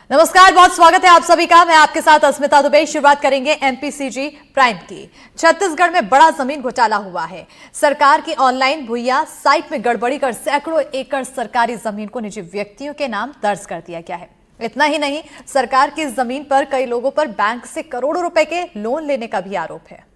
नमस्कार, बहुत स्वागत है आप सभी का। मैं आपके साथ अस्मिता दुबे। शुरुआत करेंगे एमपीसीजी प्राइम की। छत्तीसगढ़ में बड़ा जमीन घोटाला हुआ है। सरकार की ऑनलाइन भूया साइट में गड़बड़ी कर सैकड़ों एकड़ सरकारी जमीन को निजी व्यक्तियों के नाम दर्ज कर दिया गया है। इतना ही नहीं, सरकार की जमीन पर कई लोगों पर बैंक से करोड़ों रुपए के लोन लेने का भी आरोप है।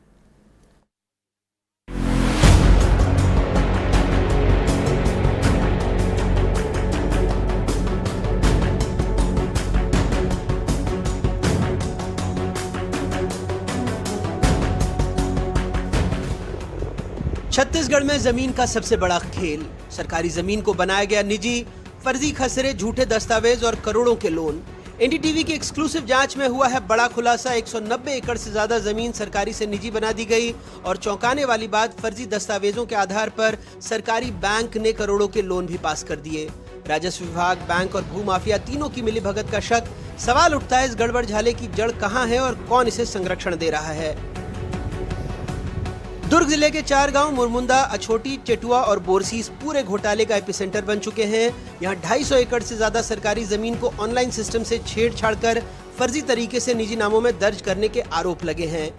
छत्तीसगढ़ में जमीन का सबसे बड़ा खेल। सरकारी जमीन को बनाया गया निजी, फर्जी खसरे, झूठे दस्तावेज और करोड़ों के लोन। एनडीटीवी की एक्सक्लूसिव जांच में हुआ है बड़ा खुलासा। 190 एकड़ से ज्यादा जमीन सरकारी से निजी बना दी गई और चौंकाने वाली बात, फर्जी दस्तावेजों के आधार पर सरकारी बैंक ने करोड़ों के लोन भी पास कर दिए। राजस्व विभाग, बैंक और भूमाफिया तीनों की मिलीभगत का शक। सवाल उठता है, इस गड़बड़ झाले की जड़ कहां है और कौन इसे संरक्षण दे रहा है। दुर्ग जिले के 4 गांव मुरमुंदा, अछोटी, चेटुआ और बोरसीस पूरे घोटाले का एपिसेंटर बन चुके हैं। यहां 250 एकड़ से ज्यादा सरकारी जमीन को ऑनलाइन सिस्टम से छेड़छाड़ कर फर्जी तरीके से निजी नामों में दर्ज करने के आरोप लगे हैं।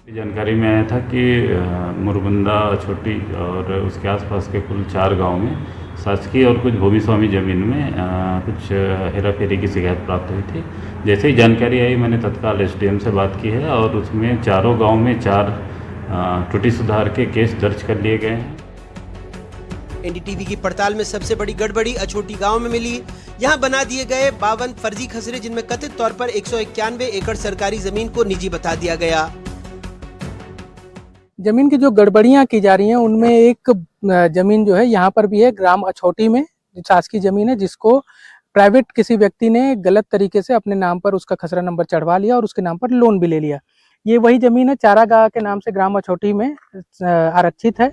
जानकारी में आया था कि मुरमुंदा, अछोटी और उसके आसपास के कुल 4 गांव में शासकीय और कुछ भूमि स्वामी जमीन में कुछ हेराफेरी की शिकायत प्राप्त हुई थी। जैसे ही जानकारी आई, मैंने तत्काल एसडीएम से बात की है और उसमें चारों गांव में 4 त्रुटि सुधार के केस दर्ज कर लिए गए हैं। एनडीटीवी की पड़ताल में सबसे बड़ी गड़बड़ी अछोटी गांव में मिली। यहां बना दिए गए 52 फर्जी खसरे, जिनमें कथित तौर पर 191 एकड़ सरकारी जमीन को निजी बता दिया गया। जमीन की जो गड़बड़ियां की जा रही हैं, उनमें एक जमीन जो है यहाँ पर भी है, ग्राम अछोटी में शासकीय जमीन है, जिसको प्राइवेट किसी व्यक्ति ने गलत तरीके से अपने नाम पर उसका खसरा नंबर चढ़वा लिया और उसके नाम पर लोन भी ले लिया। ये वही जमीन है, चारागाह के नाम से ग्राम अछोटी में आरक्षित है।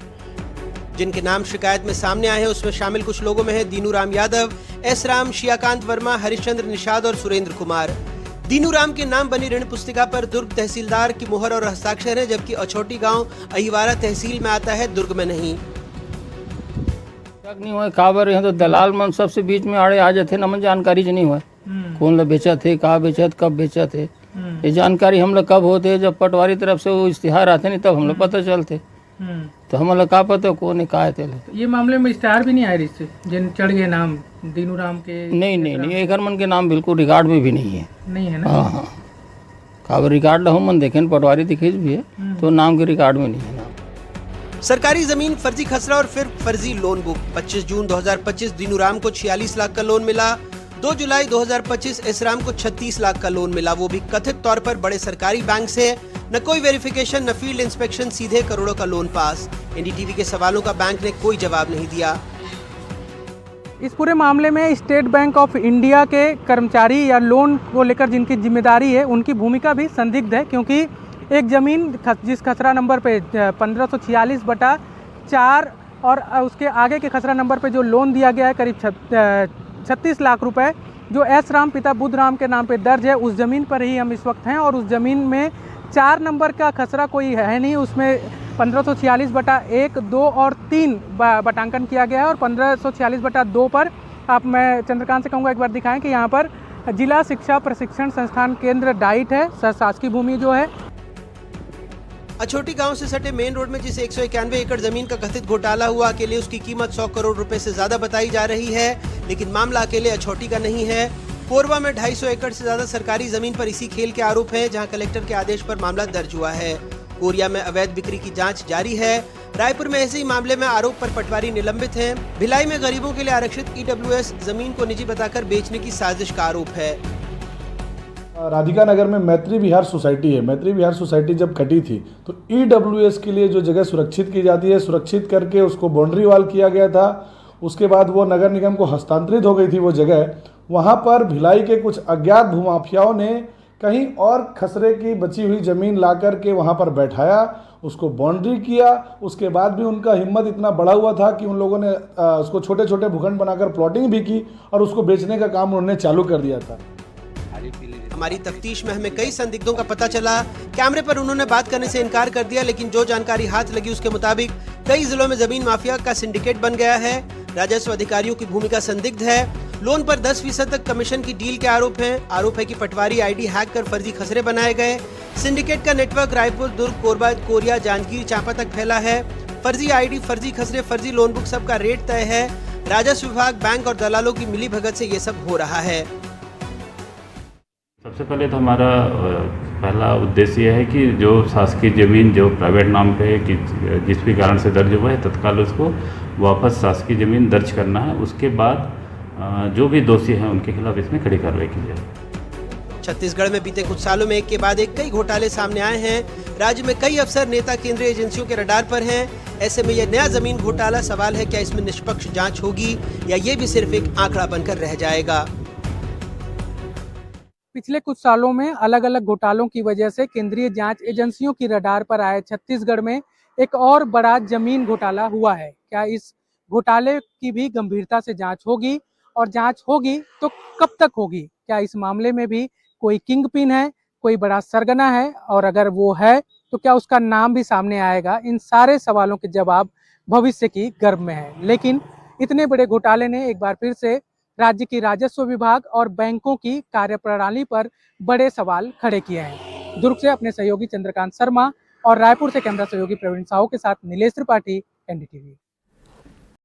जिनके नाम शिकायत में सामने आए हैं उसमें शामिल कुछ लोगों में है दीनूराम यादव, एस राम, शियाकांत वर्मा, हरिश्चंद्र निषाद और सुरेंद्र कुमार। दीनूराम के नाम बनी ऋण पुस्तिका पर दुर्ग तहसीलदार की मुहर और हस्ताक्षर है, जबकि अछोटी गांव अहिवारा तहसील में आता है, दुर्ग में नहीं। नहीं हुआ काबर यहाँ तो दलाल मन सबसे बीच में आड़े आ जाते न, मन जानकारी ज नहीं हुआ कौन ला बेचा थे, कहाँ बेचा थे, कब बेचा थे। ये जानकारी हम लोग कब होते, जब पटवारी तरफ से वो इश्तिहार आते नहीं तब हम लोग पता चलते। तो हम लोग का पता कौन है कहा थे। ये मामले में इश्तिहार भी नहीं आए इससे, जिन चढ़ गए नाम दीनूराम के। नहीं, एक मन के नाम बिल्कुल रिकॉर्ड में भी नहीं है ना। हाँ, काबर रिकॉर्ड हम मन देखे, पटवारी दिखेज भी है तो नाम के रिकॉर्ड में नहीं है नाम। सरकारी जमीन, फर्जी खसरा और फिर फर्जी लोन बुक। 25 जून 2025 दीनूराम को 46 लाख का लोन मिला। 2 जुलाई 2025 एसराम को 36 लाख का लोन मिला, वो भी कथित तौर पर बड़े सरकारी बैंक से। न कोई वेरिफिकेशन, न फील्ड इंस्पेक्शन, सीधे करोड़ों का लोन पास। एनडीटीवी के सवालों का बैंक ने कोई जवाब नहीं दिया। इस पूरे मामले में स्टेट बैंक ऑफ इंडिया के कर्मचारी या लोन को लेकर जिनकी जिम्मेदारी है, उनकी भूमिका भी संदिग्ध है, क्योंकि एक ज़मीन जिस खसरा नंबर पे 1546/4 और उसके आगे के खसरा नंबर पे जो लोन दिया गया है करीब 36 लाख रुपए, जो एस राम पिता बुद्ध राम के नाम पे दर्ज है, उस ज़मीन पर ही हम इस वक्त हैं। और उस ज़मीन में 4 नंबर का खसरा कोई है नहीं, उसमें 1546/1, 2 और 3 बटांकन किया गया है। और 1546/2 पर मैं चंद्रकांत से कहूँगा एक बार दिखाएं कि यहाँ पर जिला शिक्षा प्रशिक्षण संस्थान केंद्र डाइट है, शासकीय भूमि जो है। अछोटी गांव से सटे मेन रोड में जिस 191 एकड़ जमीन का कथित घोटाला हुआ, अकेले उसकी कीमत 100 करोड़ रुपए से ज्यादा बताई जा रही है। लेकिन मामला अकेले अछोटी का नहीं है। कोरबा में 250 एकड़ से ज्यादा सरकारी जमीन पर इसी खेल के आरोप हैं, जहां कलेक्टर के आदेश पर मामला दर्ज हुआ है। कोरिया में अवैध बिक्री की जांच जारी है। रायपुर में ऐसे ही मामले में आरोप पर पटवारी निलंबित हैं। भिलाई में गरीबों के लिए आरक्षित ईडब्ल्यूएस जमीन को निजी बताकर बेचने की साजिश का आरोप है। राधिका नगर में मैत्री विहार सोसाइटी है। मैत्री विहार सोसाइटी जब कटी थी तो ईडब्ल्यूएस के लिए जो जगह सुरक्षित की जाती है, सुरक्षित करके उसको बाउंड्री वाल किया गया था। उसके बाद वो नगर निगम को हस्तांतरित हो गई थी वो जगह। वहाँ पर भिलाई के कुछ अज्ञात भूमाफियाओं ने कहीं और खसरे की बची हुई ज़मीन ला कर के वहाँ पर बैठाया, उसको बाउंड्री किया। उसके बाद भी उनका हिम्मत इतना बढ़ा हुआ था कि उन लोगों ने उसको छोटे छोटे भूखंड बनाकर प्लॉटिंग भी की और उसको बेचने का काम उन्होंने चालू कर दिया था। हमारी तफ्तीश में हमें कई संदिग्धों का पता चला। कैमरे पर उन्होंने बात करने से इनकार कर दिया, लेकिन जो जानकारी हाथ लगी उसके मुताबिक कई जिलों में जमीन माफिया का सिंडिकेट बन गया है। राजस्व अधिकारियों की भूमिका संदिग्ध है। लोन पर 10% तक कमीशन की डील के आरोप हैं। आरोप है कि पटवारी आईडी हैक कर फर्जी खसरे बनाए गए। सिंडिकेट का नेटवर्क रायपुर, दुर्ग, कोरबा, कोरिया, जांजगीर चांपा तक फैला है। फर्जी आईडी, फर्जी खसरे, फर्जी लोन बुक, सबका रेट तय है। राजस्व विभाग, बैंक और दलालों की मिलीभगत से ये सब हो रहा है। सबसे पहले तो हमारा पहला उद्देश्य यह है कि जो शासकीय ज़मीन जो प्राइवेट नाम पे कि जिस भी कारण से दर्ज हुआ है तत्काल उसको वापस शासकीय ज़मीन दर्ज करना है। उसके बाद जो भी दोषी हैं उनके खिलाफ इसमें कड़ी कार्रवाई की जाए। छत्तीसगढ़ में बीते कुछ सालों में एक के बाद एक कई घोटाले सामने आए हैं। राज्य में कई अफसर, नेता केंद्रीय एजेंसियों के रडार पर हैं। ऐसे में यह नया जमीन घोटाला, सवाल है क्या इसमें निष्पक्ष जांच होगी या ये भी सिर्फ एक आंकड़ा बनकर रह जाएगा। पिछले कुछ सालों में अलग अलग घोटालों की वजह से केंद्रीय जांच एजेंसियों की रडार पर आए छत्तीसगढ़ में एक और बड़ा जमीन घोटाला हुआ है। क्या इस घोटाले की भी गंभीरता से जांच होगी, और जांच होगी तो कब तक होगी? क्या इस मामले में भी कोई किंग पिन है, कोई बड़ा सरगना है, और अगर वो है तो क्या उसका नाम भी सामने आएगा? इन सारे सवालों के जवाब भविष्य की गर्भ में है। लेकिन इतने बड़े घोटाले ने एक बार फिर से राज्य की राजस्व विभाग और बैंकों की कार्यप्रणाली पर बड़े सवाल खड़े किए हैं। दुर्ग से अपने सहयोगी चंद्रकांत शर्मा और रायपुर से कैमरा सहयोगी प्रवीण साहू के साथ नीलेश त्रिपाठी, एनडीटीवी।